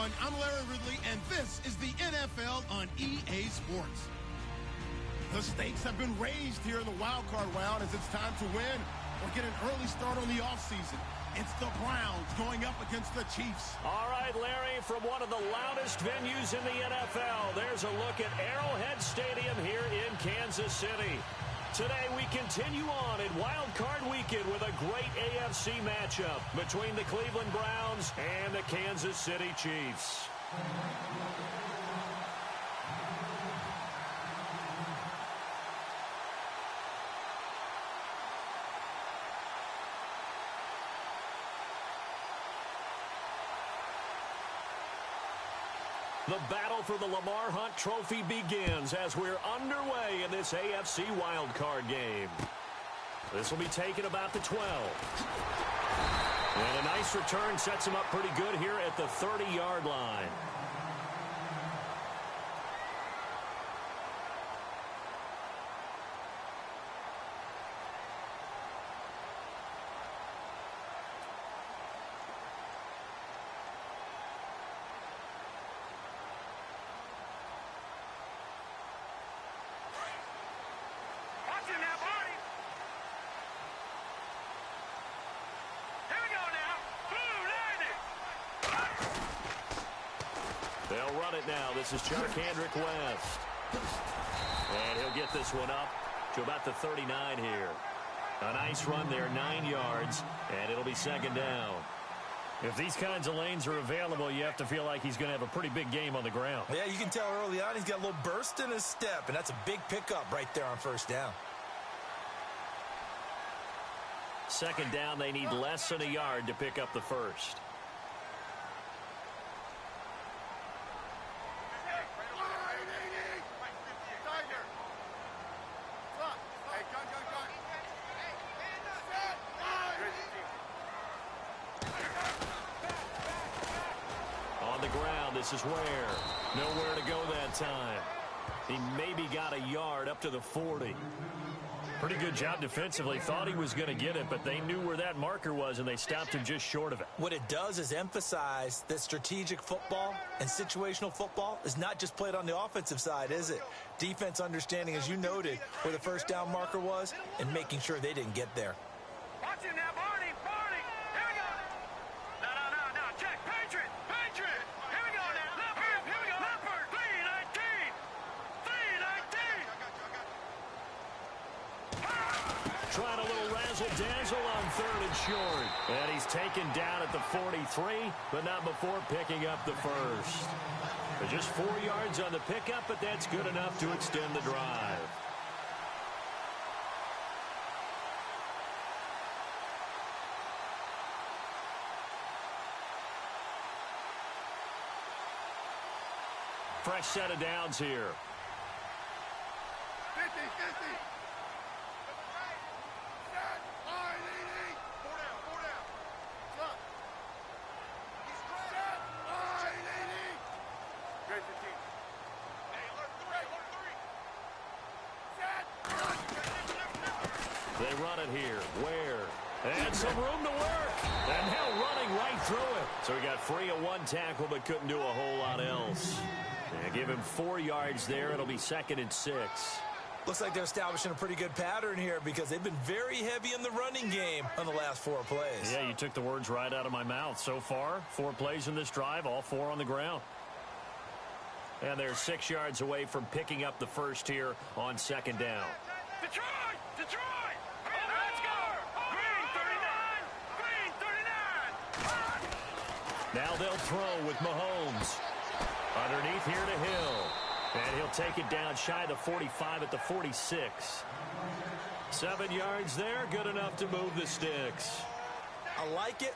everyone. I'm Larry Ridley, and this is the NFL on EA Sports. The stakes have been raised here in the wild card round as it's time to win or get an early start on the offseason. It's the Browns going up against the Chiefs. All right, Larry, from one of the loudest venues in the NFL, there's a look at Arrowhead Stadium here in Kansas City. Today we continue on in Wild Card Weekend with a great AFC matchup between the Cleveland Browns and the Kansas City Chiefs. The battle for the Lamar Hunt Trophy begins as we're underway in this AFC wildcard game. This will be taken about the 12. And a nice return sets him up pretty good here at the 30-yard line. They'll run it now. This is Charkandrick West. And he'll get this one up to about the 39 here. A nice run there, 9 yards, and it'll be second down. If these kinds of lanes are available, you have to feel like he's going to have a pretty big game on the ground. Yeah, you can tell early on he's got a little burst in his step, and that's a big pickup right there on first down. Second down, they need less than a yard to pick up the first. On the ground, this is Ware. Nowhere to go that time. He maybe got a yard up to the 40. Pretty good job defensively. Thought he was going to get it, but they knew where that marker was, and they stopped him just short of it. What it does is emphasize that strategic football and situational football is not just played on the offensive side, is it? Defense understanding, as you noted, where the first down marker was and making sure they didn't get there. Watch him now, Barney. Here we go. No. Check. Patriot. Here we go now. Leopard. 319. Trying a little razzle-dazzle on third and short. And he's taken down at the 43, but not before picking up the first. Just 4 yards on the pickup, but that's good enough to extend the drive. Fresh set of downs here. 50. They run it here. Ware. And some room to work. And now running right through it. So he got free of one tackle but couldn't do a whole lot else. And give him 4 yards there. It'll be 2nd and 6. Looks like they're establishing a pretty good pattern here because they've been very heavy in the running game on the last 4 plays. Yeah, you took the words right out of my mouth. So far, 4 plays in this drive, all 4 on the ground. And they're 6 yards away from picking up the first here on second down. Detroit! Let's go! Green 39! Now they'll throw with Mahomes. Underneath here to Hill. And he'll take it down shy of the 45 at the 46. 7 yards there, good enough to move the sticks. I like it.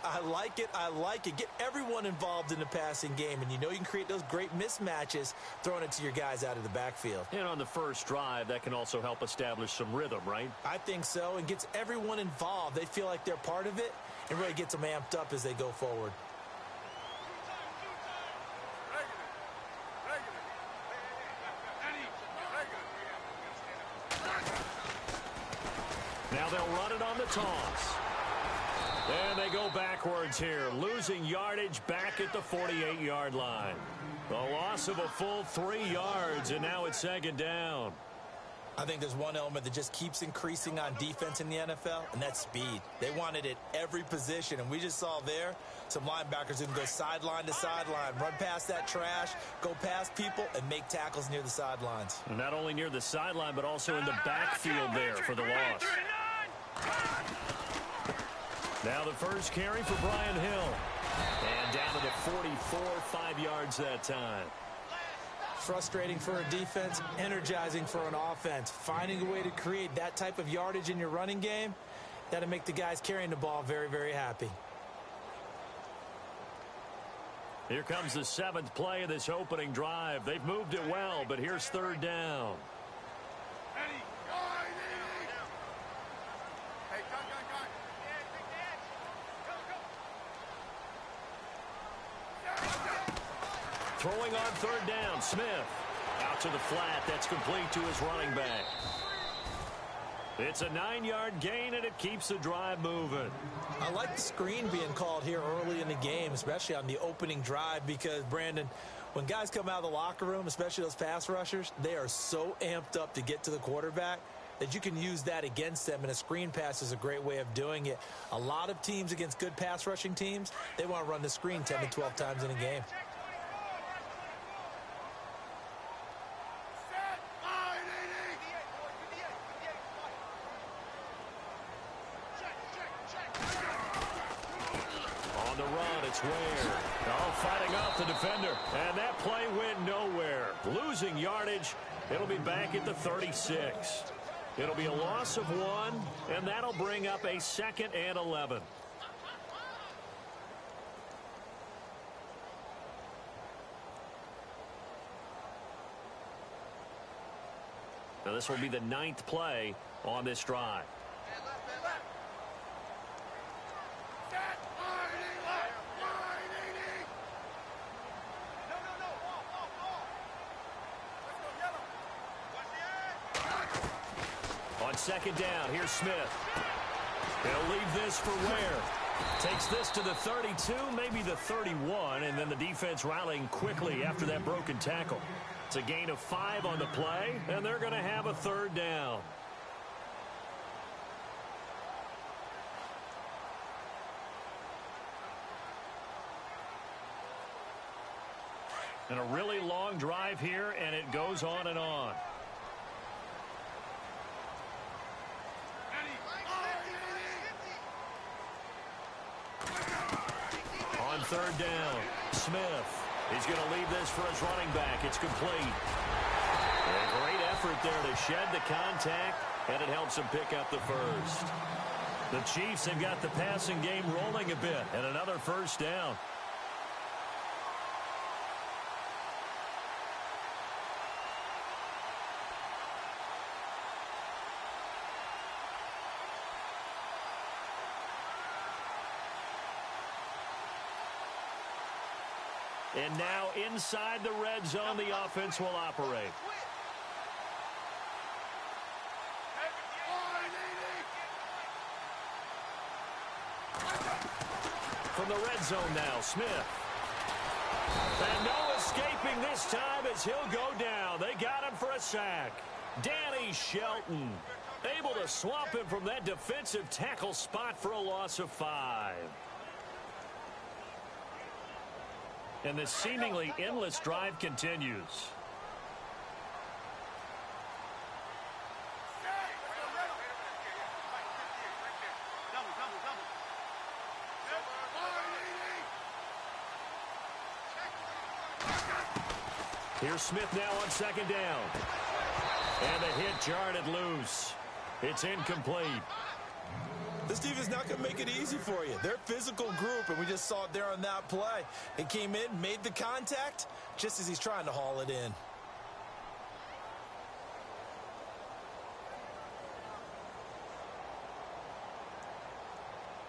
Get everyone involved in the passing game, and you know you can create those great mismatches throwing it to your guys out of the backfield. And on the first drive, that can also help establish some rhythm, right? I think so, and gets everyone involved. They feel like they're part of it, and really gets them amped up as they go forward. Now they'll run it on the toss. And they go backwards here, losing yardage back at the 48-yard line. A loss of a full 3 yards, and now it's second down. I think there's one element that just keeps increasing on defense in the NFL, and that's speed. They want it at every position, and we just saw there some linebackers who can go sideline to sideline, run past that trash, go past people, and make tackles near the sidelines. And not only near the sideline, but also in the backfield there for the loss. Now the first carry for Brian Hill. And down to the 44, 5 yards that time. Frustrating for a defense, energizing for an offense. Finding a way to create that type of yardage in your running game, that'll make the guys carrying the ball very, very happy. Here comes the 7th play of this opening drive. They've moved it well, but here's third down. Throwing on third down, Smith. Out to the flat. That's complete to his running back. It's a 9-yard gain, and it keeps the drive moving. I like the screen being called here early in the game, especially on the opening drive, because, Brandon, when guys come out of the locker room, especially those pass rushers, they are so amped up to get to the quarterback that you can use that against them, and a screen pass is a great way of doing it. A lot of teams against good pass rushing teams, they want to run the screen 10 to 12 times in a game. Fighting off the defender, and that play went nowhere. Losing yardage. It'll be back at the 36. It'll be a loss of 1, and that'll bring up a 2nd and 11. Now this will be the 9th play on this drive. Second down. Here's Smith. He'll leave this for Ware. Takes this to the 32, maybe the 31, and then the defense rallying quickly after that broken tackle. It's a gain of 5 on the play, and they're going to have a third down. And a really long drive here, and it goes on and on. Third down, Smith. He's going to leave this for his running back. It's complete. A great effort there to shed the contact, and it helps him pick up the first. The Chiefs have got the passing game rolling a bit, and another first down. And now inside the red zone, the offense will operate. From the red zone now, Smith. And no escaping this time as he'll go down. They got him for a sack. Danny Shelton able to swamp him from that defensive tackle spot for a loss of 5. And this seemingly endless drive continues. Here's Smith now on second down. And the hit jarred it loose. It's incomplete. This defense is not going to make it easy for you. They're a physical group, and we just saw it there on that play. It came in, made the contact, just as he's trying to haul it in.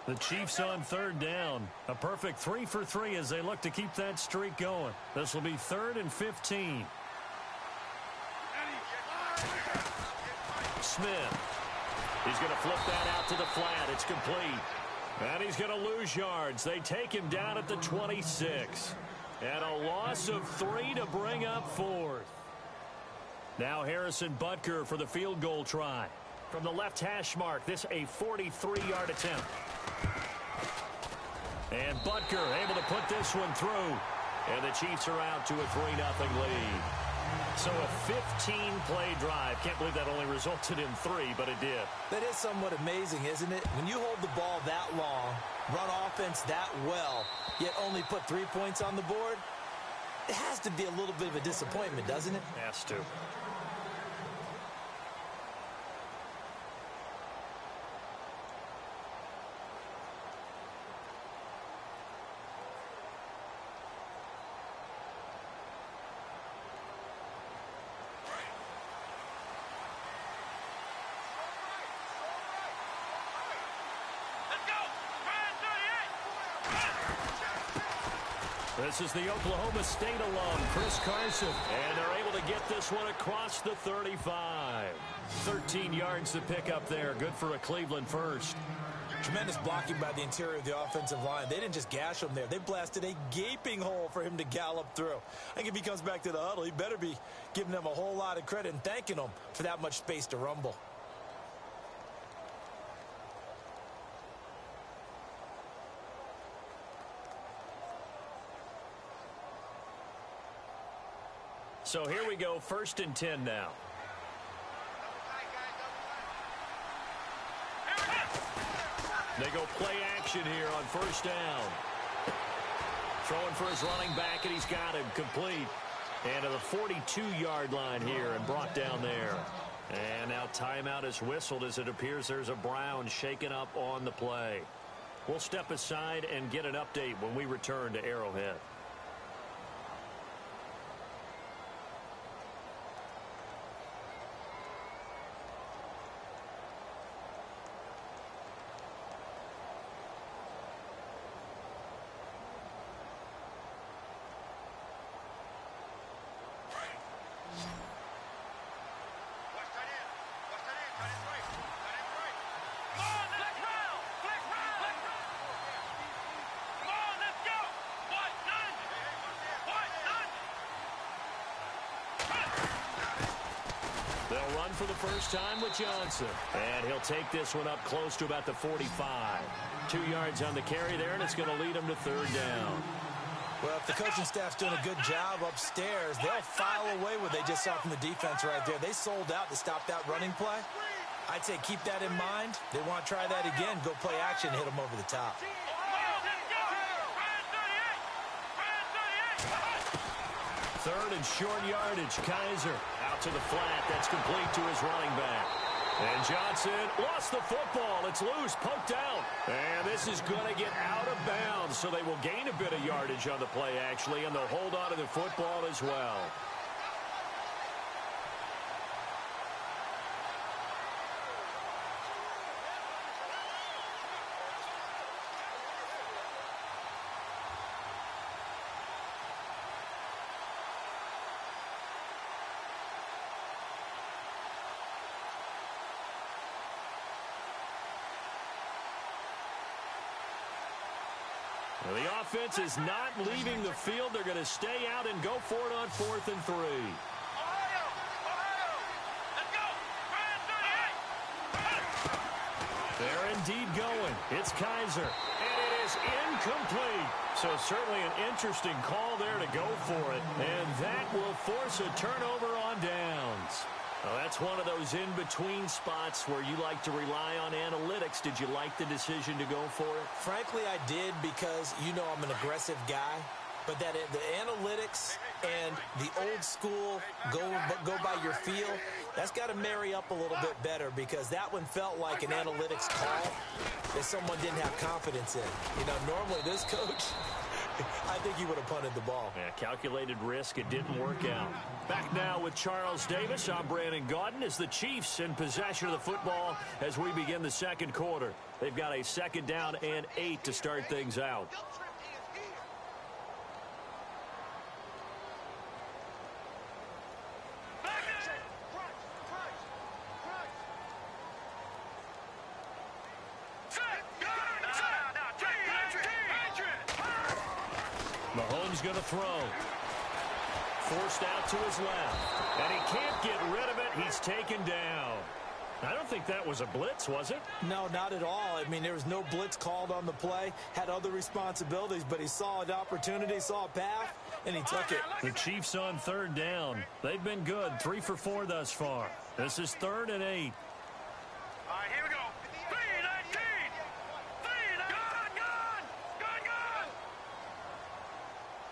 The Chiefs on third down. A perfect 3 for 3 as they look to keep that streak going. This will be 3rd and 15. Smith. He's going to flip that out to the flat. It's complete. And he's going to lose yards. They take him down at the 26. And a loss of 3 to bring up 4th. Now Harrison Butker for the field goal try. From the left hash mark, this a 43-yard attempt. And Butker able to put this one through. And the Chiefs are out to a 3-0 lead. So a 15-play drive. Can't believe that only resulted in 3, but it did. That is somewhat amazing, isn't it? When you hold the ball that long, run offense that well, yet only put 3 points on the board, it has to be a little bit of a disappointment, doesn't it? Has to. This is the Oklahoma State alum, Chris Carson. And they're able to get this one across the 35. 13 yards to pick up there. Good for a Cleveland first. Tremendous blocking by the interior of the offensive line. They didn't just gash him there. They blasted a gaping hole for him to gallop through. I think if he comes back to the huddle, he better be giving them a whole lot of credit and thanking them for that much space to rumble. So here we go, 1st and 10 now. They go play action here on 1st down. Throwing for his running back, and he's got him complete. And to the 42-yard line here and brought down there. And now timeout is whistled as it appears there's a Brown shaken up on the play. We'll step aside and get an update when we return to Arrowhead. They'll run for the first time with Johnson. And he'll take this one up close to about the 45. 2 yards on the carry there, and it's going to lead him to 3rd down. Well, if the coaching staff's doing a good job upstairs, they'll file away what they just saw from the defense right there. They sold out to stop that running play. I'd say keep that in mind. They want to try that again. Go play action, hit them over the top. 3rd and short yardage. Kaiser out to the flat. That's complete to his running back. And Johnson lost the football. It's loose, poked out. And this is going to get out of bounds, so they will gain a bit of yardage on the play, actually, and they'll hold on to the football as well. The offense is not leaving the field. They're going to stay out and go for it on 4th and 3. They're indeed going. It's Kaiser. And it is incomplete. So certainly an interesting call there to go for it. And that will force a turnover on downs. Well, that's one of those in-between spots where you like to rely on analytics. Did you like the decision to go for it? Frankly, I did, because you know I'm an aggressive guy. But that the analytics and the old school go by your feel, that's got to marry up a little bit better, because that one felt like an analytics call that someone didn't have confidence in. You know, normally this coach, I think he would have punted the ball. Yeah, calculated risk. It didn't work out. Back now with Charles Davis. I'm Brandon Gaudin as the Chiefs in possession of the football as we begin the 2nd quarter. They've got a 2nd down and 8 to start things out. He's going to throw. Forced out to his left. And he can't get rid of it. He's taken down. I don't think that was a blitz, was it? No, not at all. I mean, there was no blitz called on the play. Had other responsibilities, but he saw an opportunity, saw a path, and he took it. The Chiefs on third down. They've been good. 3 for 4 thus far. This is 3rd and 8. All right, here we go. 3-19. 3-19. Gun.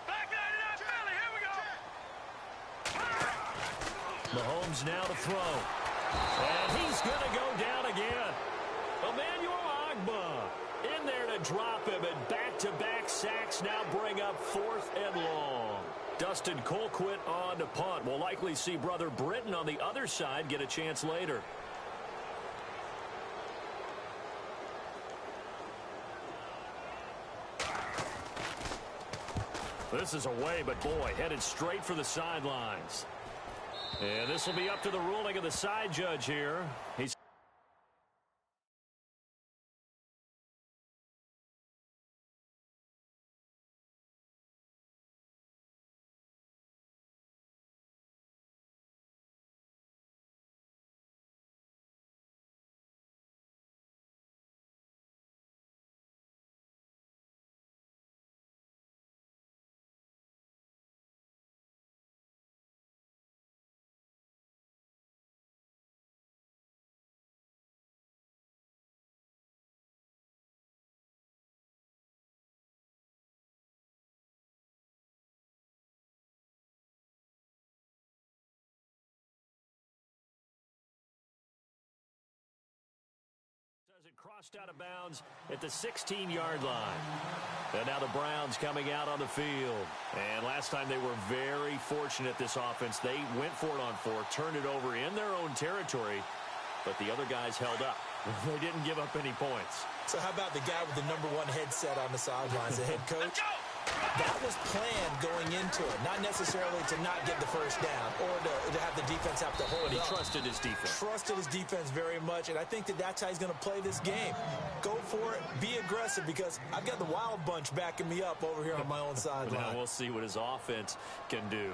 Back 99 Philly. Here we go. Mahomes now to throw. And he's going to go down again. Emmanuel Ogbah in there to drop him, and back-to-back sacks now bring up 4th and long. Dustin Colquitt on to punt. We'll likely see brother Britton on the other side get a chance later. This is away, but boy, headed straight for the sidelines. And this will be up to the ruling of the side judge here. He's it crossed out of bounds at the 16-yard line. And now the Browns coming out on the field. And last time they were very fortunate, this offense. They went for it on 4, turned it over in their own territory, but the other guys held up. They didn't give up any points. So how about the guy with the #1 headset on the sidelines, the head coach? That was planned going into it, not necessarily to not get the first down or to have the defense have to hold But he up. trusted his defense. Trusted his defense very much, and I think that's how he's going to play this game. Go for it, be aggressive, because I've got the wild bunch backing me up over here on my own sideline. Now we'll see what his offense can do.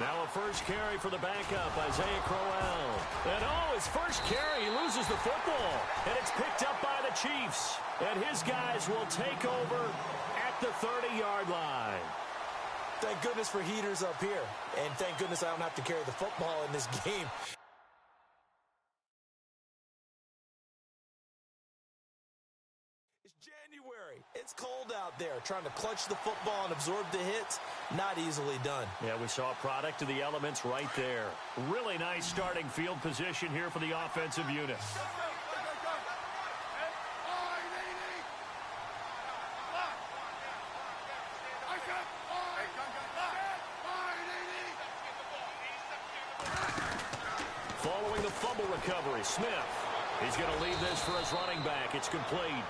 Now a first carry for the backup, Isaiah Crowell. And his first carry, he loses the football. And it's picked up by the Chiefs. And his guys will take over at the 30-yard line. Thank goodness for heaters up here. And thank goodness I don't have to carry the football in this game. It's January. It's cold out there. Trying to clutch the football and absorb the hits, not easily done. Yeah, we saw a product of the elements right there. Really nice starting field position here for the offensive unit. Following the fumble recovery, Smith. He's going to leave this for his running back. It's complete.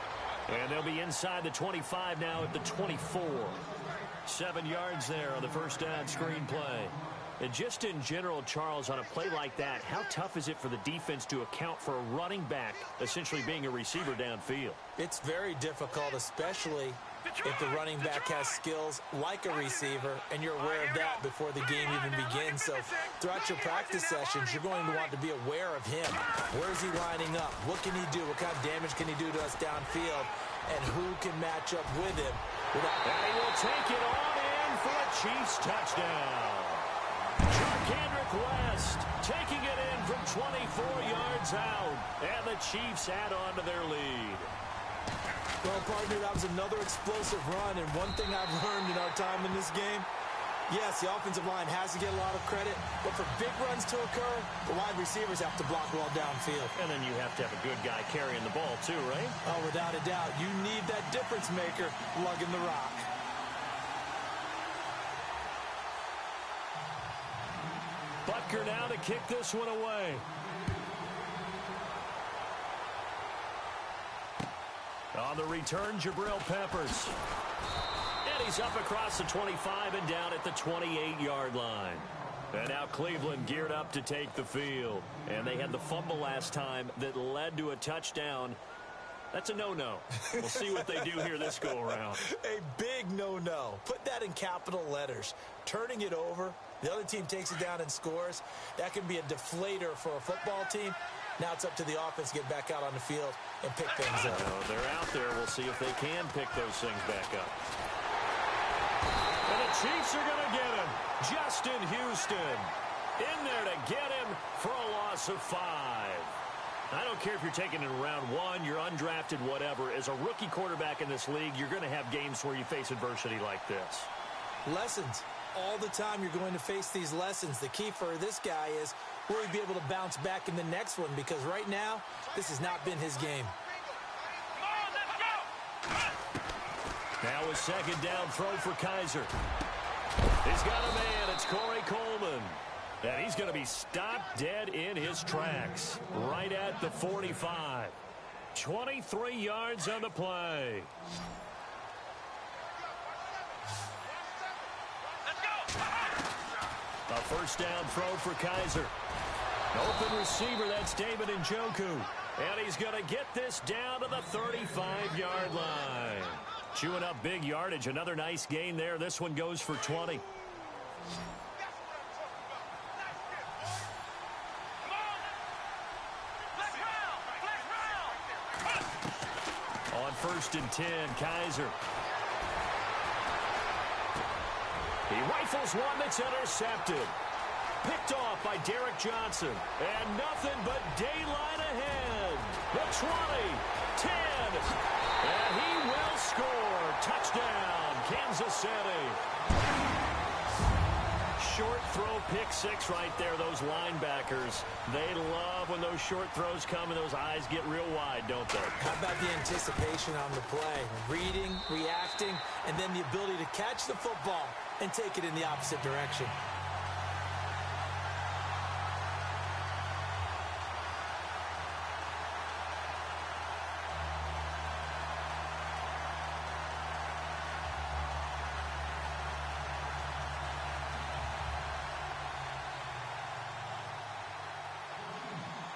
And they'll be inside the 25 now at the 24. 7 yards there on the first down screen play. And just in general, Charles, on a play like that, how tough is it for the defense to account for a running back essentially being a receiver downfield? It's very difficult, especially if the running back has skills like a receiver, and you're aware of that before the game even begins. So throughout your practice sessions, you're going to want to be aware of him. Where is he lining up? What can he do? What kind of damage can he do to us downfield? And who can match up with him? And he will take it on in for a Chiefs touchdown. Kendrick West taking it in from 24 yards out. And the Chiefs add on to their lead. Well, partner, that was another explosive run, and one thing I've learned in our time in this game, yes, the offensive line has to get a lot of credit, but for big runs to occur, the wide receivers have to block well downfield. And then you have to have a good guy carrying the ball too, right? Oh, without a doubt. You need that difference maker lugging the rock. Butker now to kick this one away. On the return, Jabril Peppers. And And he's up across the 25 and down at the 28-yard line. And now Cleveland geared up to take the field. And they had the fumble last time that led to a touchdown. That's a no-no. We'll see what they do here this go-around. A big no-no. Put that in capital letters. Turning it over, the other team takes it down and scores. That can be a deflator for a football team. Now it's up to the offense to get back out on the field and pick things up. They're out there. We'll see if they can pick those things back up. And the Chiefs are going to get him. Justin Houston in there to get him for a loss of 5. I don't care if you're taking it in round 1, you're undrafted, whatever. As a rookie quarterback in this league, you're going to have games where you face adversity like this. Lessons. All the time you're going to face these lessons. The key for this guy is, will he be able to bounce back in the next one? Because right now, this has not been his game. Now a second down throw for Kaiser. He's got a man. It's Corey Coleman. And he's going to be stopped dead in his tracks. Right at the 45. 23 yards on the play. A first down throw for Kaiser. Open receiver, that's David Njoku. And he's going to get this down to the 35-yard line. Chewing up big yardage. Another nice gain there. This one goes for 20. On 1st and 10, Kaiser. He rifles one that's intercepted. Picked off by Derek Johnson. And nothing but daylight ahead. The 20, 10, and he will score. Touchdown, Kansas City. Short throw, pick 6 right there. Those linebackers, they love when those short throws come and those eyes get real wide, don't they? How about the anticipation on the play? Reading, reacting, and then the ability to catch the football and take it in the opposite direction.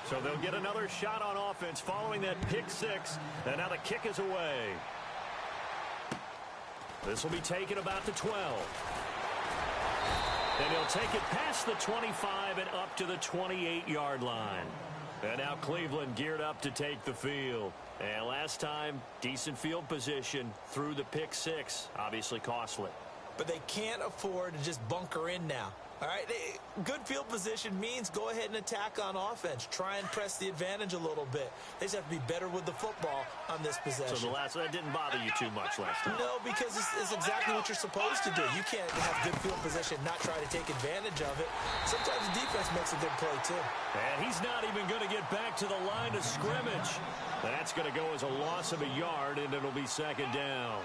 So they'll get another shot on offense following that pick 6. And now the kick is away. This will be taken about the 12. And he'll take it past the 25 and up to the 28-yard line. And now Cleveland geared up to take the field. And last time, decent field position through the pick 6. Obviously costly. But they can't afford to just bunker in now. All right, good field position means go ahead and attack on offense. Try and press the advantage a little bit. They just have to be better with the football on this possession. So that didn't bother you too much last time? No, because it's exactly what you're supposed to do. You can't have good field position, not try to take advantage of it. Sometimes the defense makes a good play, too. And he's not even going to get back to the line of scrimmage. That's going to go as a loss of a yard, and it'll be second down.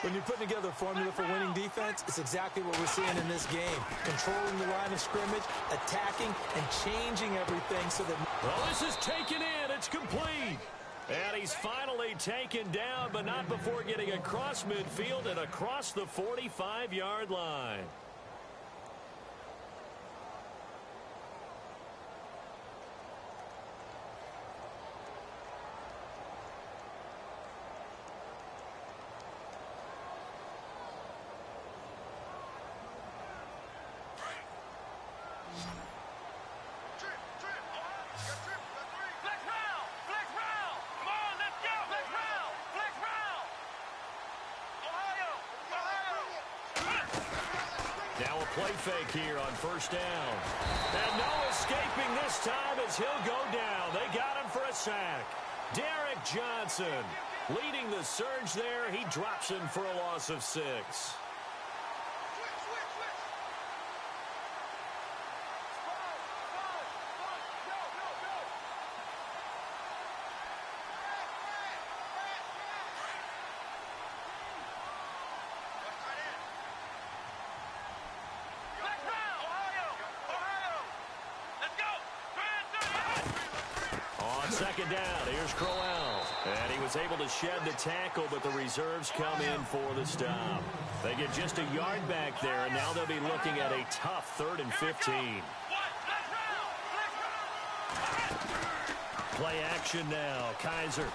When you're putting together a formula for winning defense, it's exactly what we're seeing in this game. Controlling the line of scrimmage, attacking, and changing everything so that... Well, this is taken in. It's complete. And he's finally taken down, but not before getting across midfield and across the 45-yard line. Now a play fake here on first down. And no escaping this time as he'll go down. They got him for a sack. Derek Johnson leading the surge there. He drops him for a loss of 6. Second down. Here's Crowell. And he was able to shed the tackle, but the reserves come in for the stop. They get just a yard back there, and now they'll be looking at a tough 3rd and 15. Play action now. Kaiser.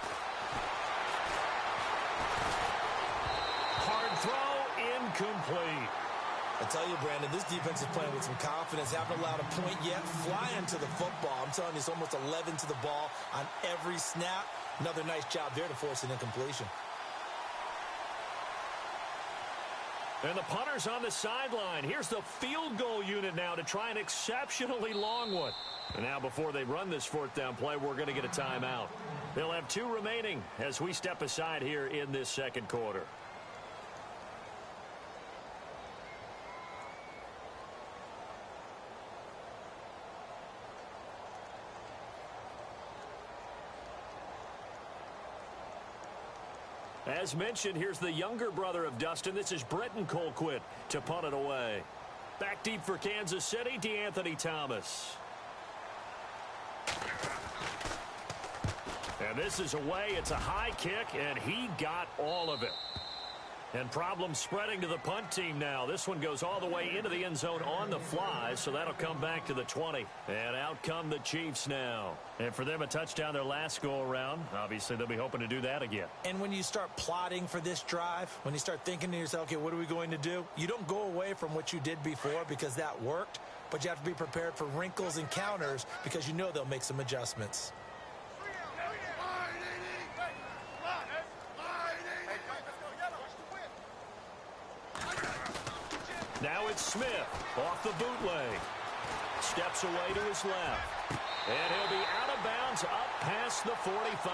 Hard throw, incomplete. I tell you, Brandon, this defense is playing with some confidence. Haven't allowed a point yet. Flying to the football. I'm telling you, it's almost 11 to the ball on every snap. Another nice job there to force an incompletion. And the punter's on the sideline. Here's the field goal unit now to try an exceptionally long one. And now before they run this 4th down play, we're going to get a timeout. They'll have 2 remaining as we step aside here in this 2nd quarter. As mentioned, here's the younger brother of Dustin. This is Brenton Colquitt to punt it away. Back deep for Kansas City, DeAnthony Thomas. And this is away. It's a high kick, and he got all of it. And problems spreading to the punt team now. This one goes all the way into the end zone on the fly, so that'll come back to the 20. And out come the Chiefs now. And for them, a touchdown their last go-around. Obviously, they'll be hoping to do that again. And when you start plotting for this drive, when you start thinking to yourself, okay, what are we going to do? You don't go away from what you did before because that worked, but you have to be prepared for wrinkles and counters because you know they'll make some adjustments. Now it's Smith off the bootleg. Steps away to his left. And he'll be out of bounds up past the 45.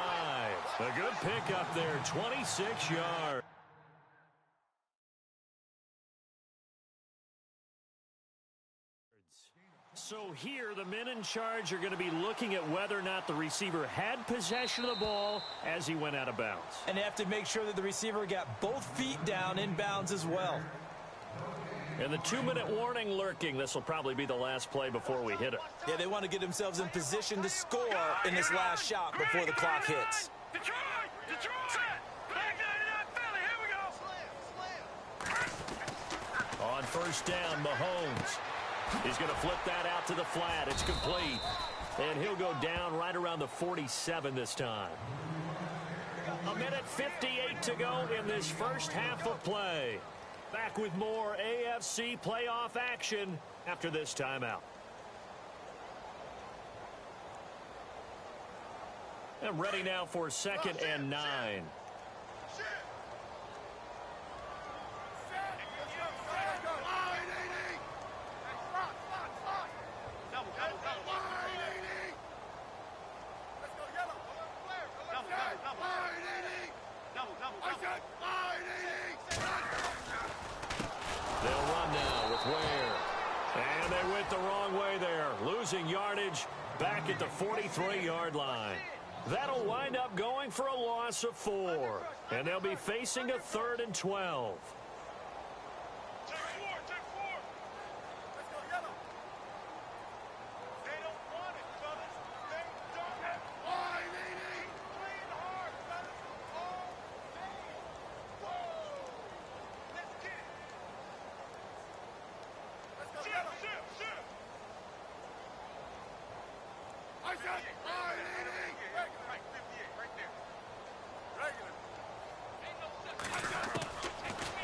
A good pickup there, 26 yards. So here, the men in charge are going to be looking at whether or not the receiver had possession of the ball as he went out of bounds. And they have to make sure that the receiver got both feet down in bounds as well. And the 2-minute warning lurking. This will probably be the last play before we hit it. Yeah, they want to get themselves in position to score in this last shot before the clock hits. Detroit! Back here we go! On 1st down, Mahomes. He's going to flip that out to the flat. It's complete. And he'll go down right around the 47 this time. 1:58 to go in this first half of play. Back with more AFC playoff action after this timeout. And ready now for 2nd and 9. They'll run now with Ware. And they went the wrong way there. Losing yardage back at the 43-yard line. That'll wind up going for a loss of 4. And they'll be facing a 3rd and 12.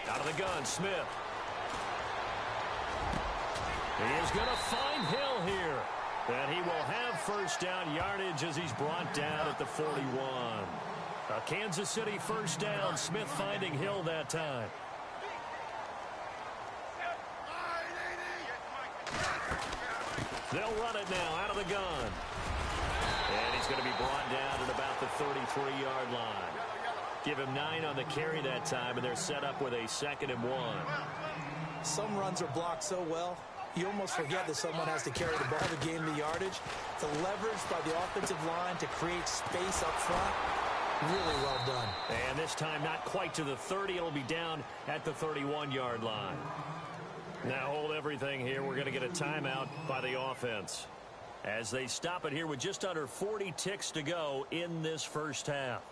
Out of the gun, Smith. He is going to find Hill here. And he will have 1st down yardage as he's brought down at the 41. A Kansas City 1st down. Smith finding Hill that time. They'll run it now out of the gun. And he's going to be brought down at about the 33-yard line. Give him 9 on the carry that time, and they're set up with a 2nd and 1. Some runs are blocked so well, you almost forget that someone has to carry the ball to gain the yardage. The leverage by the offensive line to create space up front, really well done. And this time not quite to the 30. It'll be down at the 31-yard line. Now hold everything here. We're going to get a timeout by the offense as they stop it here with just under 40 ticks to go in this first half.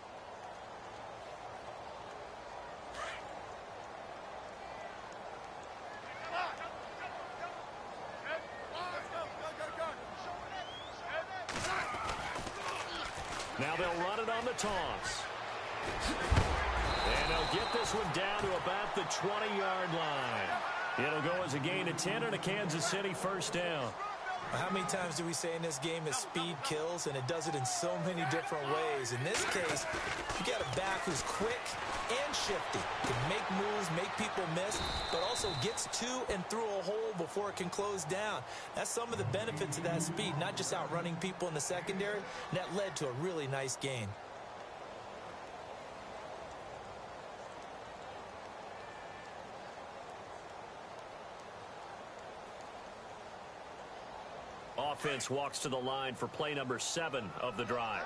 Now they'll run it on the toss. And they'll get this one down to about the 20-yard line. It'll go as a gain of 10 and a Kansas City first down. How many times do we say in this game that speed kills, and it does it in so many different ways? In this case, you got a back who's quick and shifty, can make moves, make people miss, but also gets to and through a hole before it can close down. That's some of the benefits of that speed, not just outrunning people in the secondary, and that led to a really nice gain. Offense walks to the line for play number 7 of the drive.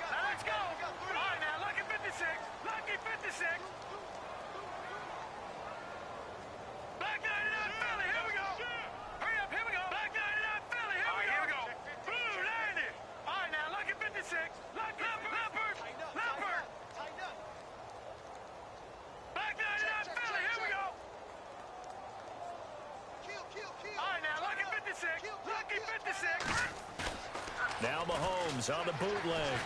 Let's go. All right, now, lucky 56. Lucky 56. Black 99 Philly, here we go. Hurry up, here we go. Black 99 Philly, here we go. Here we go. Blue 90. All right, now, lucky 56. Lucky Leopard. Leopard. Black 99 Philly, here we go. All right, now, lucky 56. Lucky 56. Now Mahomes on the bootleg.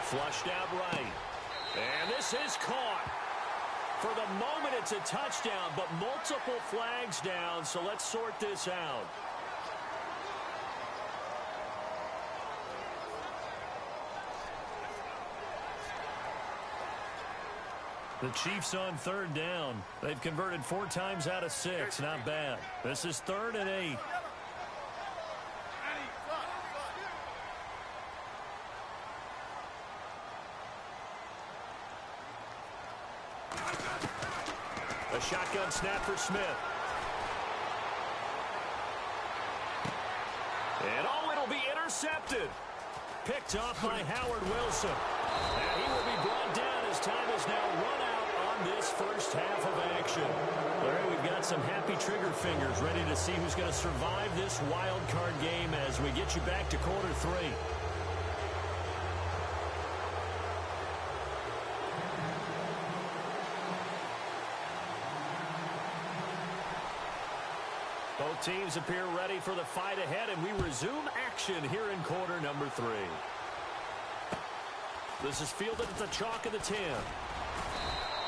Flushed out right. And this is caught. For the moment, it's a touchdown, but multiple flags down, so let's sort this out. The Chiefs on third down. They've converted 4 times out of 6. Not bad. This is 3rd and 8. A shotgun snap for Smith. And oh, it'll be intercepted. Picked off by Howard Wilson. And he will be brought down as time is now run out on this first half of action. All right, we've got some happy trigger fingers ready to see who's going to survive this wild card game as we get you back to quarter 3. Both teams appear ready for the fight ahead, and we resume action here in quarter number 3. This is fielded at the chalk of the 10.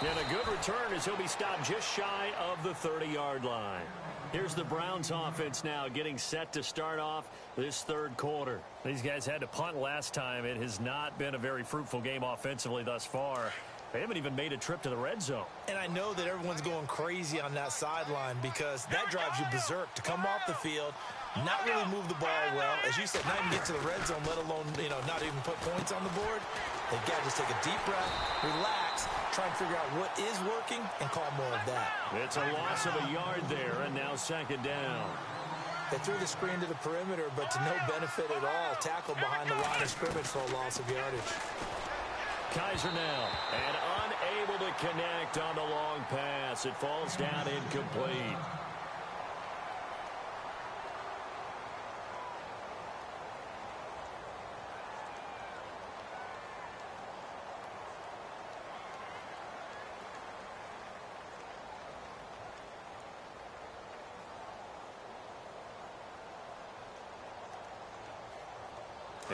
And a good return as he'll be stopped just shy of the 30-yard line. Here's the Browns offense now getting set to start off this third quarter. These guys had to punt last time. It has not been a very fruitful game offensively thus far. They haven't even made a trip to the red zone. And I know that everyone's going crazy on that sideline because that drives you berserk to come off the field, not really move the ball well. As you said, not even get to the red zone, let alone, not even put points on the board. They've got to just take a deep breath, relax, try and figure out what is working, and call more of that. It's a loss of a yard there, and now second down. They threw the screen to the perimeter, but to no benefit at all. Tackled behind the line of scrimmage for a loss of yardage. Kaiser now, and unable to connect on the long pass. It falls down incomplete.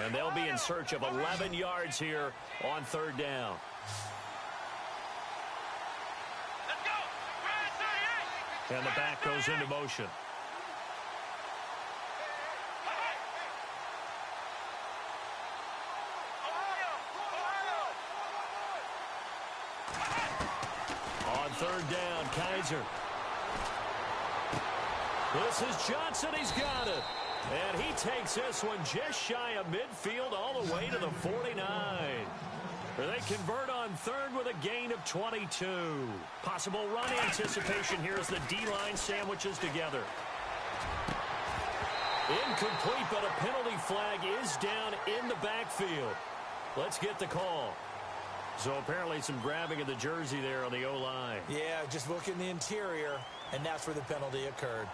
And they'll be in search of 11 yards here on third down. Let's go. We're at 38. And the back goes into motion. On third down, Kaiser. This is Johnson. He's got it. And he takes this one just shy of midfield all the way to the 49. They convert on third with a gain of 22. Possible run anticipation here as the D-line sandwiches together. Incomplete, but a penalty flag is down in the backfield. Let's get the call. So apparently some grabbing of the jersey there on the O-line. Yeah, just look in the interior, and that's where the penalty occurred.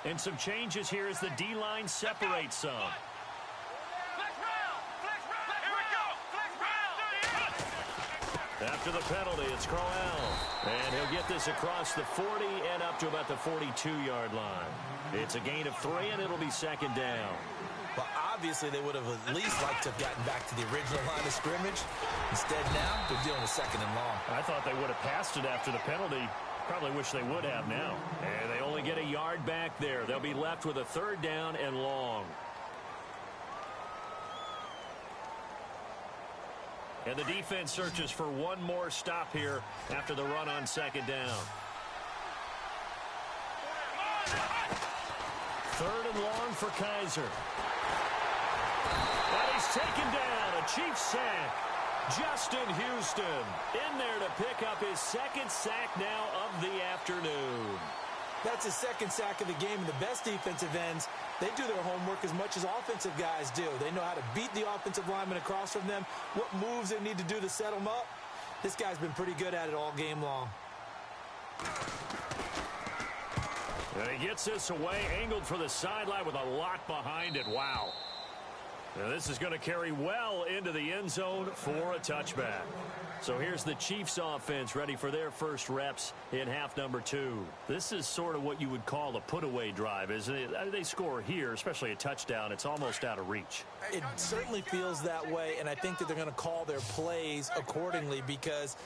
And some changes here as the D-line separates some. After the penalty, it's Crowell. And he'll get this across the 40 and up to about the 42-yard line. It's a gain of 3, and it'll be second down. Well, obviously, they would have at least liked to have gotten back to the original line of scrimmage. Instead, now, they're dealing with second and long. I thought they would have passed it after the penalty. Probably wish they would have now. And they only get a yard back there. They'll be left with a third down and long. And the defense searches for one more stop here after the run on second down. Third and long for Kaiser. And he's taken down. A Chiefs sack. Justin Houston in there to pick up his second sack now of the afternoon. That's his second sack of the game, and the best defensive ends, they do their homework as much as offensive guys do. They know how to beat the offensive lineman across from them, what moves they need to do to set them up. This guy's been pretty good at it all game long. And he gets this away, angled for the sideline with a lot behind it. Wow. Now this is going to carry well into the end zone for a touchback. So here's the Chiefs offense ready for their first reps in half number 2. This is sort of what you would call a put-away drive, isn't it? They score here, especially a touchdown. It's almost out of reach. It certainly feels that way, and I think that they're going to call their plays accordingly, because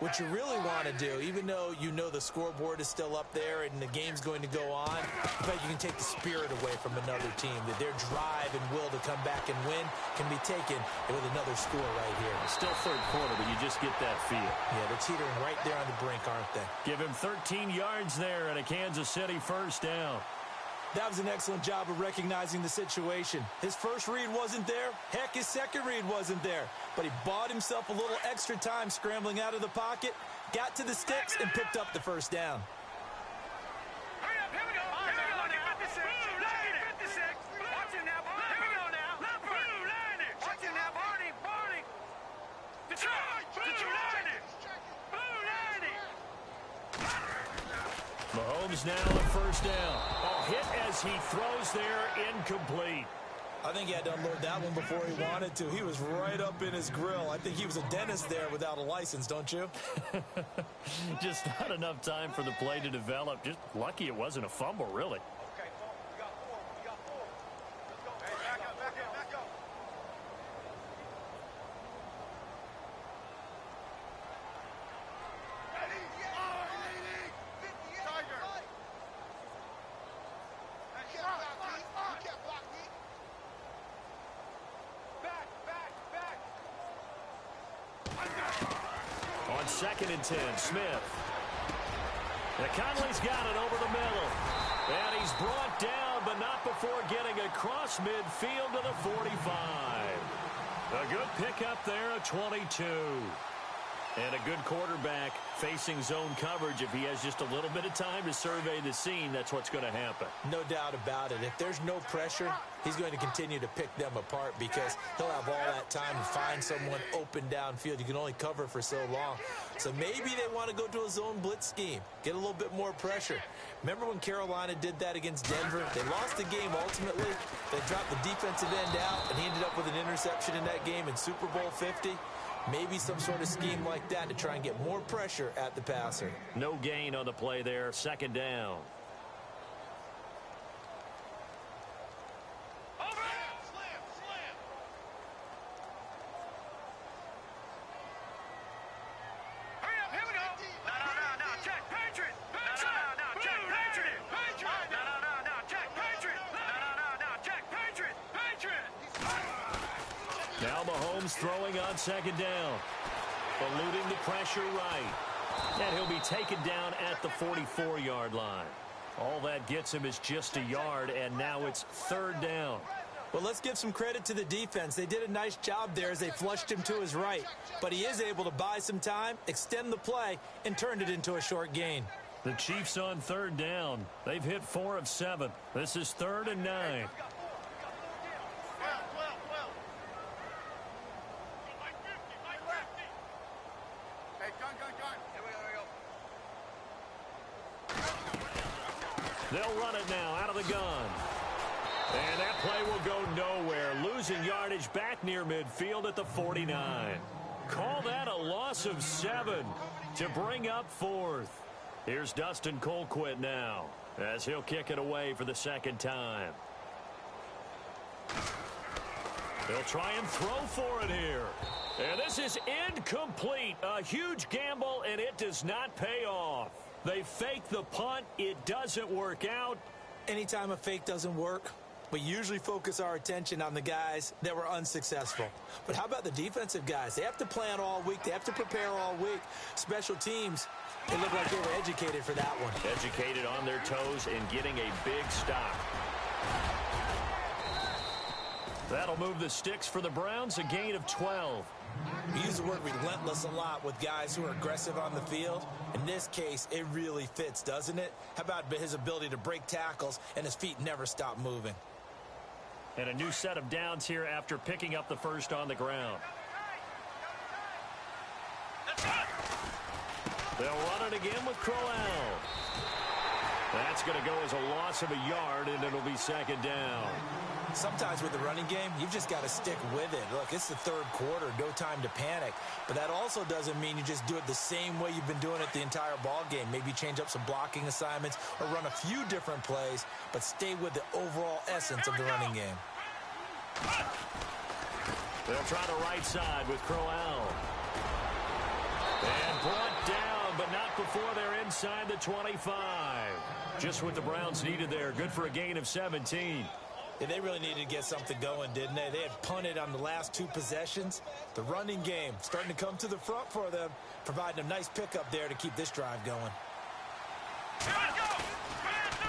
what you really want to do, even though you know the scoreboard is still up there and the game's going to go on, but you can take the spirit away from another team, that their drive and will to come back and win can be taken with another score right here. Still third quarter, but you just get that feel. Yeah, they're teetering right there on the brink, aren't they? Give him 13 yards there and a Kansas City first down. That was an excellent job of recognizing the situation. His first read wasn't there. Heck, his second read wasn't there. But he bought himself a little extra time scrambling out of the pocket, got to the sticks, and picked up the first down. Hurry up, here we go. Here we go now. 56. 56. Watch him now. Here we go now. Blue line it. Watch him now. Barney. Detroit. Blue line it. Blue line it. Mahomes now on first down. Oh, hit as he throws there, incomplete. I think he had to unload that one before he wanted to. He was right up in his grill. I think he was a dentist there without a license, don't you? Just not enough time for the play to develop. Just lucky it wasn't a fumble, really. Okay, we got 4. We got 4. Let's go. Hey, back up. On 2nd and 10, Smith. And Conley's got it over the middle. And he's brought down, but not before getting across midfield to the 45. A good pickup there, a 22. And a good quarterback facing zone coverage. If he has just a little bit of time to survey the scene, that's what's going to happen. No doubt about it. If there's no pressure, he's going to continue to pick them apart, because he'll have all that time to find someone open downfield. You can only cover for so long. So maybe they want to go to a zone blitz scheme, get a little bit more pressure. Remember when Carolina did that against Denver? They lost the game ultimately. They dropped the defensive end out, and he ended up with an interception in that game in Super Bowl 50. Maybe some sort of scheme like that to try and get more pressure at the passer. No gain on the play there, 2nd down. Now Mahomes throwing on 2nd down. Eluding the pressure right. And he'll be taken down at the 44-yard line. All that gets him is just a yard, and now it's 3rd down. Well, let's give some credit to the defense. They did a nice job there as they flushed him to his right. But he is able to buy some time, extend the play, and turned it into a short gain. The Chiefs on 3rd down. They've hit 4 of 7. This is 3rd and 9. They'll run it now out of the gun. And that play will go nowhere. Losing yardage back near midfield at the 49. Call that a loss of 7 to bring up 4th. Here's Dustin Colquitt now as he'll kick it away for the second time. They'll try and throw for it here. And this is incomplete. A huge gamble, and it does not pay off. They fake the punt. It doesn't work out. Anytime a fake doesn't work, we usually focus our attention on the guys that were unsuccessful. But how about the defensive guys? They have to plan all week. They have to prepare all week. Special teams, it looked like they were educated for that one. Educated on their toes and getting a big stop. That'll move the sticks for the Browns, a gain of 12. We use the word relentless a lot with guys who are aggressive on the field. In this case, it really fits, doesn't it? How about his ability to break tackles and his feet never stop moving? And a new set of downs here after picking up the first on the ground. They'll run it again with Crowell. That's going to go as a loss of a yard, and it'll be second down. Sometimes with the running game, you've just got to stick with it. Look, it's the third quarter, no time to panic. But that also doesn't mean you just do it the same way you've been doing it the entire ball game. Maybe change up some blocking assignments or run a few different plays, but stay with the overall essence of the running game. They'll try the right side with Crowell. And brought down, but not before they're inside the 25. Just what the Browns needed there. Good for a gain of 17. Yeah, they really needed to get something going, didn't they? They had punted on the last 2 possessions. The running game starting to come to the front for them, providing a nice pickup there to keep this drive going.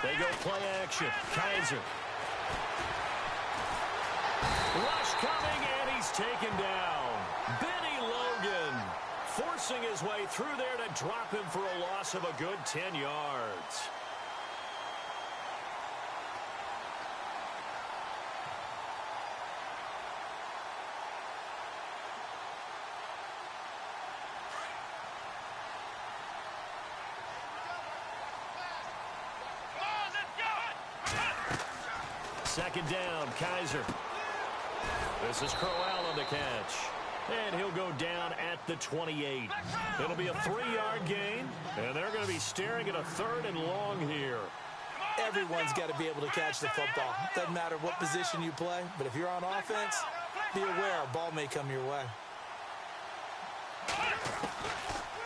They go play action. Kaiser. Rush coming, and he's taken down. Benny Logan forcing his way through there to drop him for a loss of a good 10 yards. Second down, Kaiser. This is Crowell on the catch. And he'll go down at the 28. It'll be a 3-yard gain, and they're going to be staring at a 3rd and long here. Everyone's got to be able to catch the football. Doesn't matter what position you play, but if you're on offense, be aware a ball may come your way.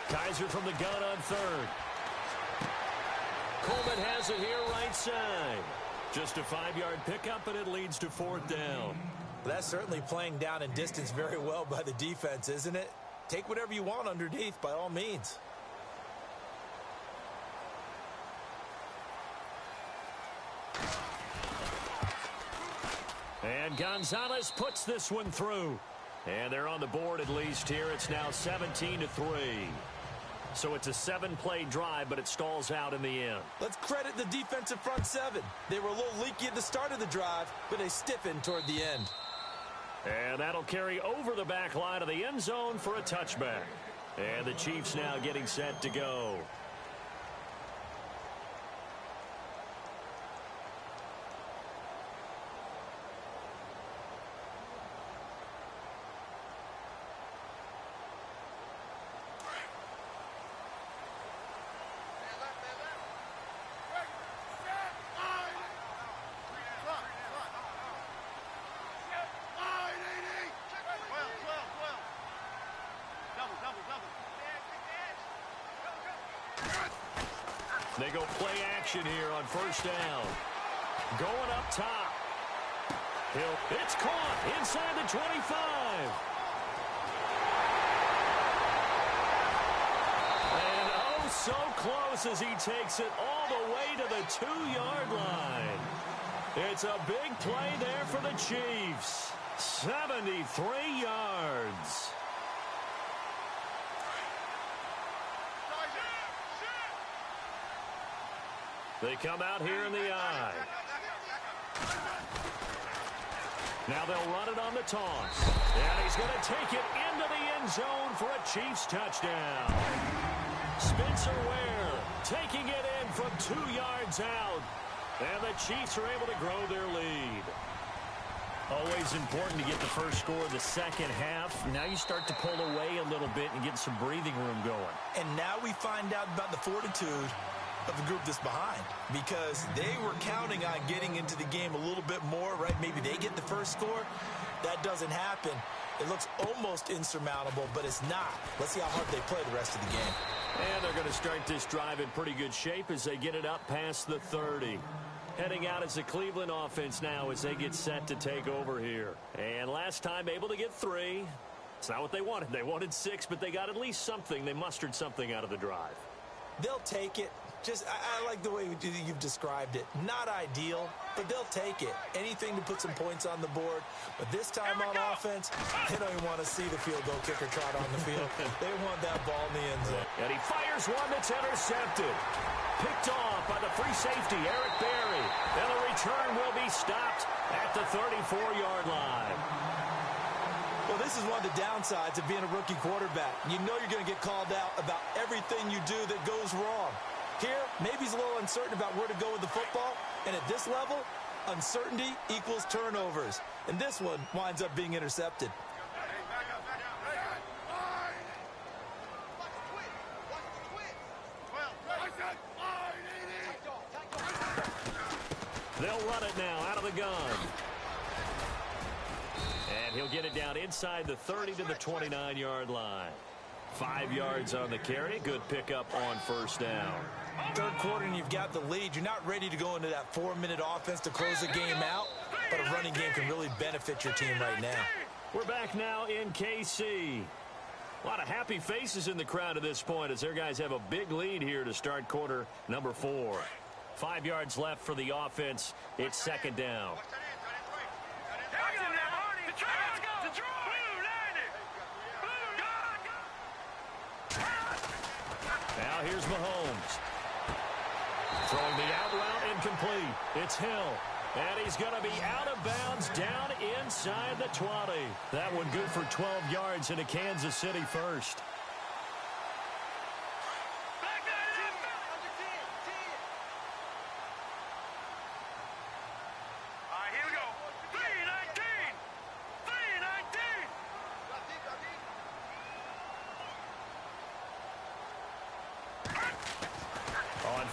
Kaiser from the gun on 3rd. Coleman has it here right side. Just a 5-yard pickup, and it leads to 4th down. That's certainly playing down and distance very well by the defense, isn't it? Take whatever you want underneath, by all means. And Gonzalez puts this one through. And they're on the board at least here. It's now 17-3. So it's a 7-play drive, but it stalls out in the end. Let's credit the defensive front 7. They were a little leaky at the start of the drive, but they stiffened toward the end. And that'll carry over the back line of the end zone for a touchback. And the Chiefs now getting set to go. They go play action here on 1st down. Going up top. It's caught inside the 25. And oh, so close as he takes it all the way to the 2-yard line. It's a big play there for the Chiefs. 73 yards. They come out here in the eye. Now they'll run it on the toss. And he's going to take it into the end zone for a Chiefs touchdown. Spencer Ware taking it in from 2 yards out. And the Chiefs are able to grow their lead. Always important to get the first score of the second half. Now you start to pull away a little bit and get some breathing room going. And now we find out about the fortitude of the group that's behind, because they were counting on getting into the game a little bit more, right? Maybe they get the first score. That doesn't happen. It looks almost insurmountable, but it's not. Let's see how hard they play the rest of the game. And they're going to start this drive in pretty good shape as they get it up past the 30. Heading out as the Cleveland offense now as they get set to take over here. And last time able to get 3. It's not what they wanted. They wanted 6, but they got at least something. They mustered something out of the drive. They'll take it. I like the way you've described it. Not ideal, but they'll take it. Anything to put some points on the board. But this time on offense, they don't even want to see the field goal kicker trot on the field. They want that ball in the end zone. And he fires one that's intercepted. Picked off by the free safety, Eric Berry. And the return will be stopped at the 34-yard line. Well, this is one of the downsides of being a rookie quarterback. You know you're going to get called out about everything you do that goes wrong. Here, maybe he's a little uncertain about where to go with the football. And at this level, uncertainty equals turnovers. And this one winds up being intercepted. They'll run it now out of the gun. And he'll get it down inside the 30 to the 29-yard line. 5 yards on the carry. Good pickup on first down. Third quarter and you've got the lead. You're not ready to go into that 4-minute offense to close the game out, but a running game can really benefit your team right now. We're back now in KC. A lot of happy faces in the crowd at this point as their guys have a big lead here to start quarter number 4. 5 yards left for the offense. It's second down. Now here's Mahomes. Throwing the out route incomplete. It's Hill. And he's going to be out of bounds down inside the 20. That one good for 12 yards into Kansas City first.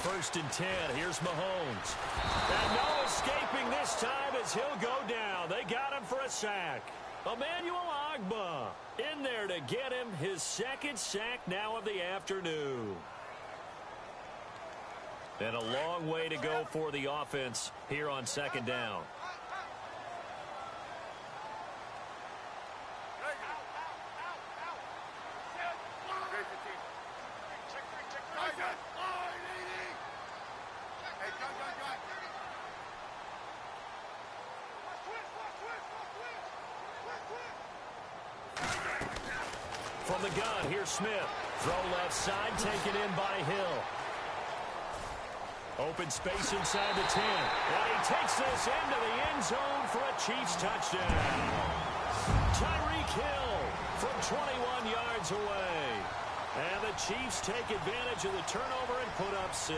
First and 10. Here's Mahomes. And no escaping this time as he'll go down. They got him for a sack. Emmanuel Ogbah in there to get him his second sack now of the afternoon. And a long way to go for the offense here on second down. From the gun, here's Smith. Throw left side, taken in by Hill. Open space inside the 10. And he takes this into the end zone for a Chiefs touchdown. Tyreek Hill from 21 yards away. And the Chiefs take advantage of the turnover and put up 6.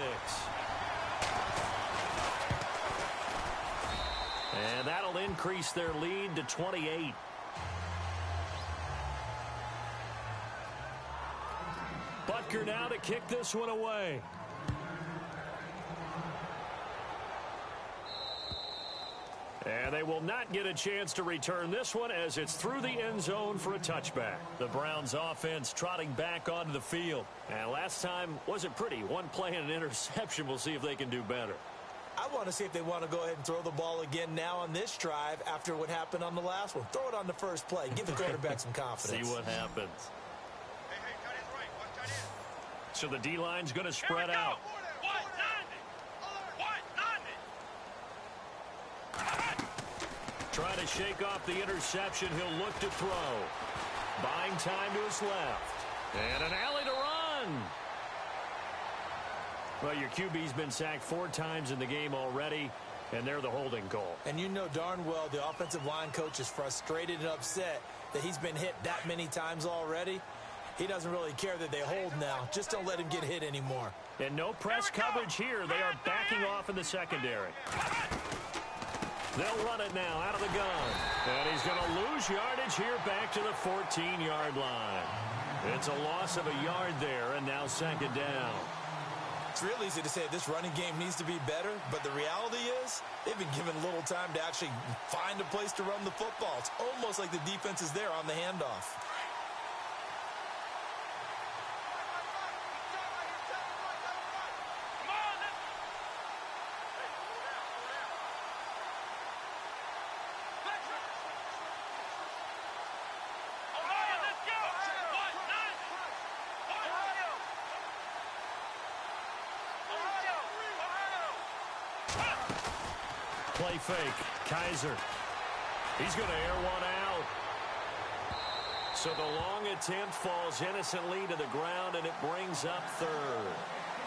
And that'll increase their lead to 28. Butker now to kick this one away. And they will not get a chance to return this one as it's through the end zone for a touchback. The Browns offense trotting back onto the field. And last time wasn't pretty. One play and an interception. We'll see if they can do better. I want to see if they want to go ahead and throw the ball again now on this drive after what happened on the last one. Throw it on the first play. Give the quarterback some confidence. See what happens. So the D-line's going to spread out. Trying to shake off the interception. He'll look to throw. Buying time to his left. And an alley to run. Well, your QB's been sacked 4 times in the game already, and they're the holding call. And you know darn well the offensive line coach is frustrated and upset that he's been hit that many times already. He doesn't really care that they hold now. Just don't let him get hit anymore. And no press coverage here. They are backing off in the secondary. They'll run it now out of the gun. And he's going to lose yardage here back to the 14-yard line. It's a loss of a yard there, and now second down. It's real easy to say this running game needs to be better, but the reality is they've been given little time to actually find a place to run the football. It's almost like the defense is there on the handoff. Play fake. Kaiser. He's going to air one out. So the long attempt falls innocently to the ground, and it brings up third.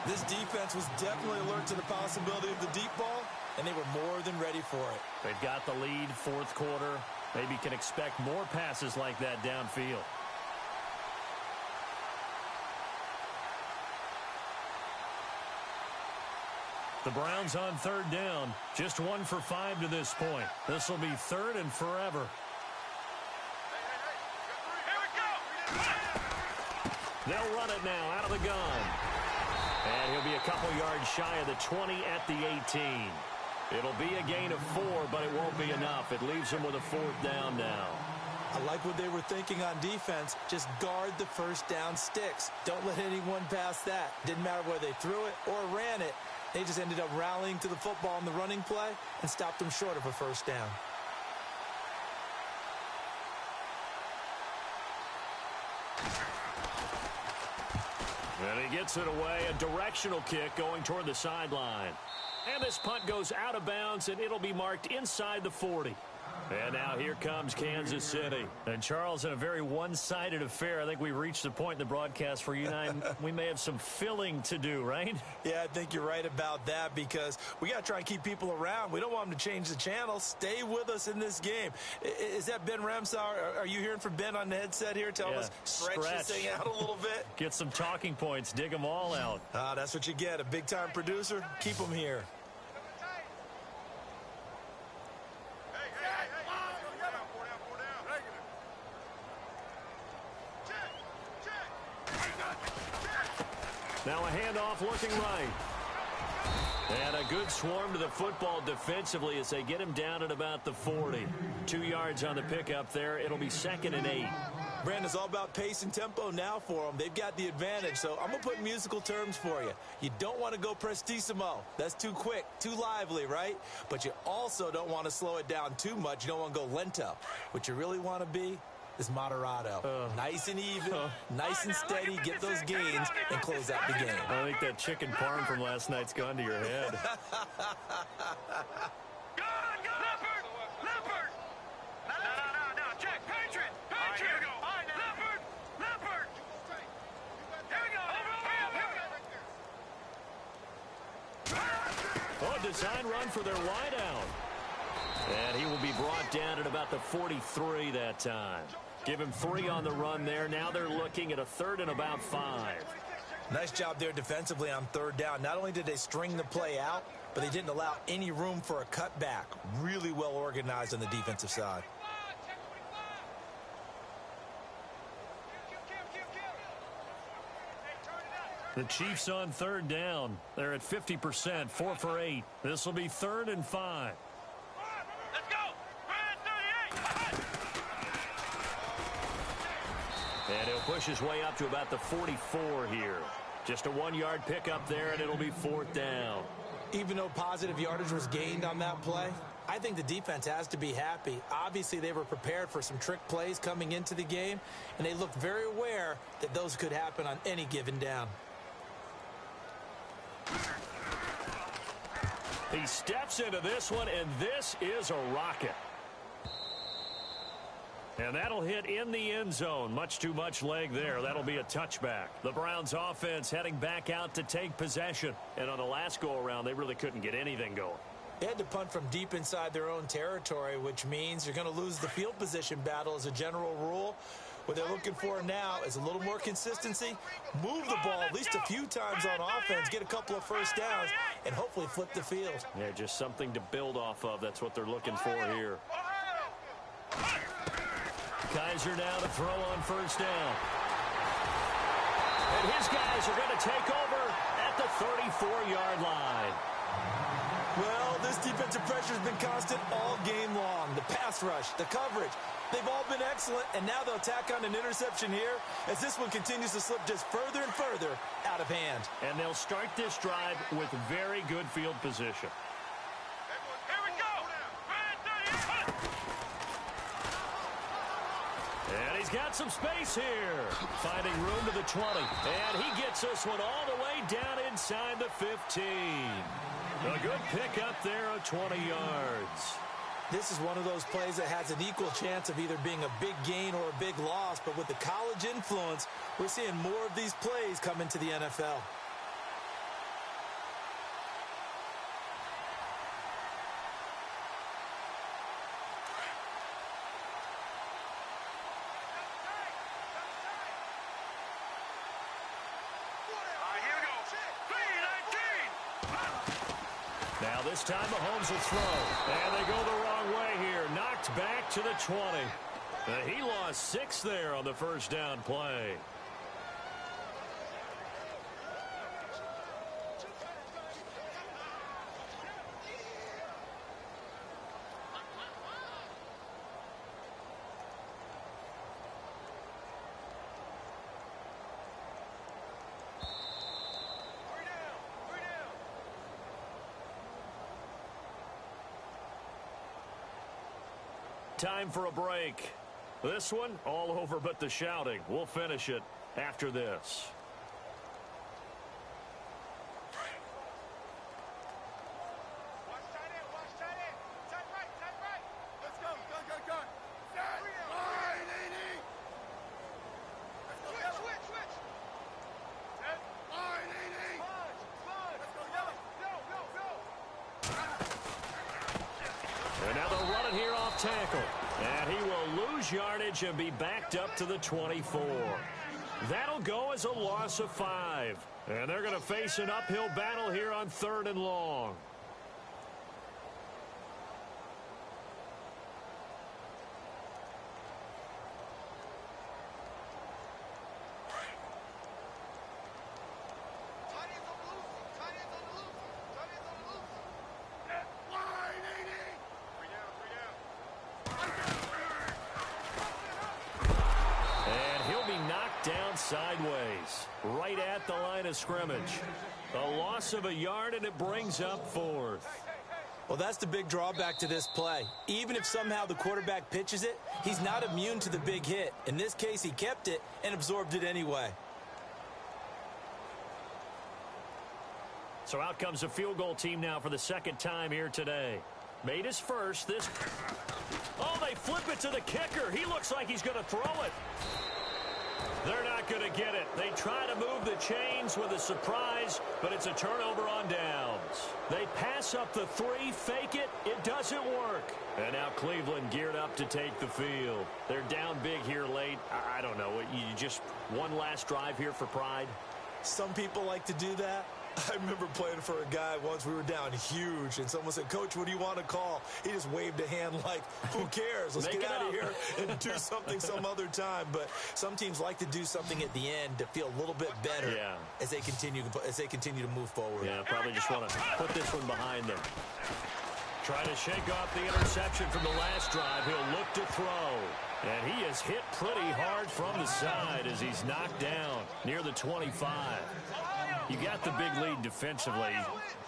This defense was definitely alert to the possibility of the deep ball, and they were more than ready for it. They've got the lead, fourth quarter. Maybe can expect more passes like that downfield. The Browns on third down. Just 1 for 5 to this point. This will be third and forever. They'll run it now out of the gun. And he'll be a couple yards shy of the 20 at the 18. It'll be a gain of 4, but it won't be enough. It leaves him with a fourth down now. I like what they were thinking on defense. Just guard the first down sticks. Don't let anyone pass that. Didn't matter whether they threw it or ran it. They just ended up rallying to the football in the running play and stopped them short of a first down. And he gets it away. A directional kick going toward the sideline. And this punt goes out of bounds, and it'll be marked inside the 40. And now here comes Kansas City. And, Charles, in a very one-sided affair, I think we reached the point in the broadcast where you and I, we may have some filling to do, right? Yeah, I think you're right about that because we got to try and keep people around. We don't want them to change the channel. Stay with us in this game. Is that Ben Ramsauer? Are you hearing from Ben on the headset here? Tell us, stretch this thing out a little bit. Get some talking points. Dig them all out. That's what you get. A big-time producer. Keep them here. Now a handoff looking right. And a good swarm to the football defensively as they get him down at about the 40. 2 yards on the pickup there. It'll be 2nd and 8. Brandon, it's all about pace and tempo now for them. They've got the advantage, so I'm going to put musical terms for you. You don't want to go prestissimo. That's too quick, too lively, right? But you also don't want to slow it down too much. You don't want to go lento. What you really want to be is moderato. Nice and even, nice and steady, get those gains, and close out the game. I think that chicken parm from last night's gone to your head. Design run for their wideout. And he will be brought down at about the 43 that time. Give him 3 on the run there. Now they're looking at a 3rd and about 5. Nice job there defensively on third down. Not only did they string the play out, but they didn't allow any room for a cutback. Really well organized on the defensive side. The Chiefs on third down. They're at 50%, 4 for 8. This will be 3rd and 5. Let's go! 38! And he'll push his way up to about the 44 here. Just a 1-yard pickup there, and it'll be 4th down. Even though positive yardage was gained on that play, I think the defense has to be happy. Obviously, they were prepared for some trick plays coming into the game, and they looked very aware that those could happen on any given down. He steps into this one, and this is a rocket. And that'll hit in the end zone. Much too much leg there. That'll be a touchback. The Browns offense heading back out to take possession. And on the last go-around, they really couldn't get anything going. They had to punt from deep inside their own territory, which means you're going to lose the field position battle as a general rule, What they're looking for now is a little more consistency, move the ball at least a few times on offense, get a couple of first downs, and hopefully flip the field. Yeah, just something to build off of. That's what they're looking for here. Kaiser now to throw on first down. And his guys are going to take over at the 34-yard line. Well, this defensive pressure has been constant all game long. The pass rush, the coverage, they've all been excellent, and now they'll tack on an interception here as this one continues to slip just further and further out of hand. And they'll start this drive with very good field position. Here we go. And he's got some space here. Finding room to the 20. And he gets this one all the way down inside the 15. A good pick up there of 20 yards. This is one of those plays that has an equal chance of either being a big gain or a big loss, but with the college influence, we're seeing more of these plays come into the NFL. Now this time Mahomes will throw. And they go the wrong way here. Knocked back to the 20. He lost 6 there on the first down play. Time for a break. This one, all over but the shouting. We'll finish it after this. Watch tight end, watch tight end. Tight right, tight right. Let's go. Set. Line, 80. Switch. Set. Line, 80. Slide. Let's go, yellow. Go. And now they'll run it here off tackle. And he will lose yardage and be backed up to the 24. That'll go as a loss of 5. And they're going to face an uphill battle here on 3rd and long. Sideways, right at the line of scrimmage. A loss of a yard, and it brings up 4th. Well, that's the big drawback to this play. Even if somehow the quarterback pitches it, he's not immune to the big hit. In this case, he kept it and absorbed it anyway. So out comes a field goal team now for the 2nd time here today. Made his first. Oh, they flip it to the kicker. He looks like he's going to throw it. They're not going to get it. They try to move the chains with a surprise, but it's a turnover on downs. They pass up the 3, fake it. It doesn't work. And now Cleveland geared up to take the field. They're down big here late. I don't know. You just one last drive here for pride? Some people like to do that. I remember playing for a guy once. We were down huge, and someone said, "Coach, what do you want to call?" He just waved a hand like, "Who cares? Let's get out of here and do something some other time." But some teams like to do something at the end to feel a little bit better as they continue to move forward. Yeah, probably just want to put this one behind them. Try to shake off the interception from the last drive. He'll look to throw. And he is hit pretty hard from the side as he's knocked down near the 25. You got the big lead defensively,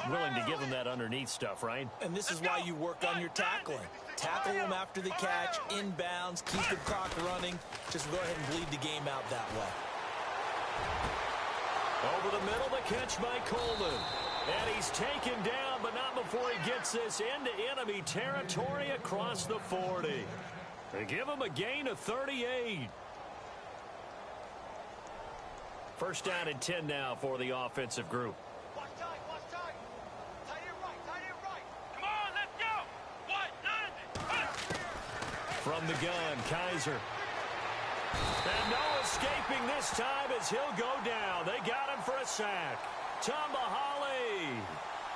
willing to give him that underneath stuff, right? And this is why you work on your tackling. Tackle them after the catch, inbounds, keep the clock running. Just go ahead and bleed the game out that way. Over the middle, the catch by Coleman. And he's taken down, but not before he gets this into enemy territory across the 40. They give him a gain of 38. First down and 10 now for the offensive group. Watch tight, watch tight. Tight end right. Come on, let's go. What? From the gun, Kaiser. And no escaping this time as he'll go down. They got him for a sack. Tambahali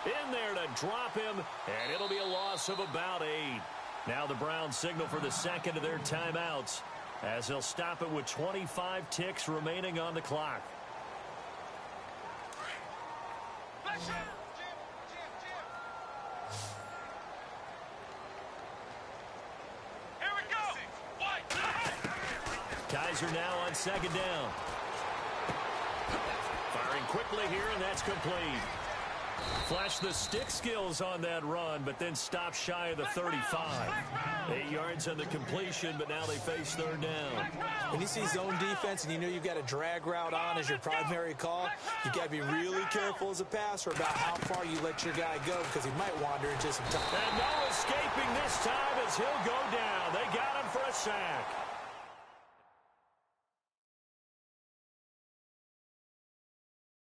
in there to drop him, and it'll be a loss of about 8. Now the Browns signal for the second of their timeouts as they'll stop it with 25 ticks remaining on the clock. Kaiser now on second down. Firing quickly here, and that's complete. Flashed the stick skills on that run, but then stopped shy of the 35. 8 yards on the completion, but now they face third down. When you see zone defense and you know you've got a drag route on as your primary call, you've got to be really careful as a passer about how far you let your guy go because he might wander into some time. And no escaping this time as he'll go down. They got him for a sack.